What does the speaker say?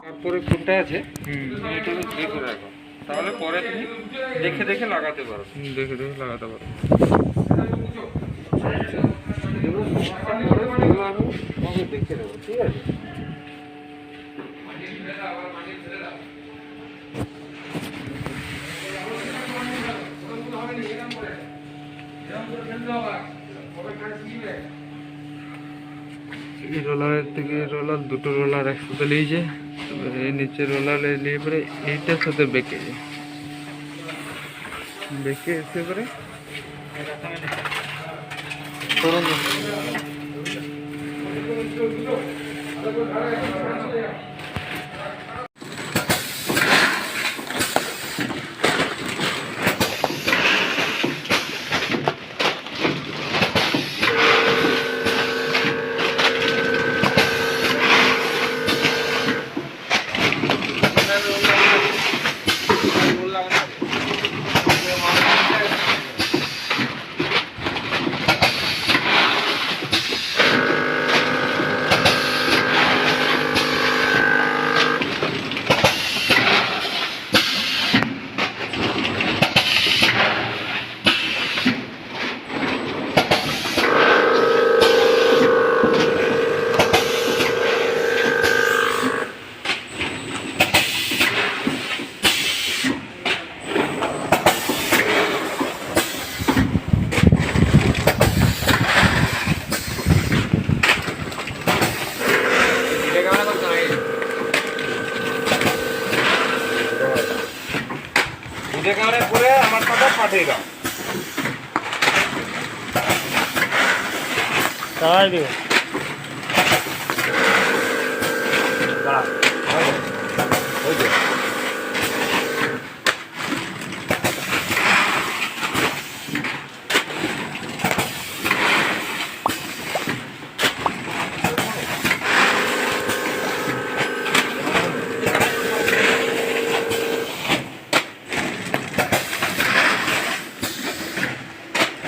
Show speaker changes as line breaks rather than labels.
তারপরে কোনটা আছে এটা দেখে রাখো, তাহলে পরে তুমি দেখে দেখে লাগাতে পারো। দেখে দেখে লাগাতে পারো। দেখে দেবো, ঠিক আছে? এই রোলারের থেকে রোলার দুটো রোলার একসাথে নিয়েছে, এই নিচে রোলার নিয়ে পরে এইটার সাথে বেঁকে এসে পরে করে আমার কথা পাঠিয়ে দাও।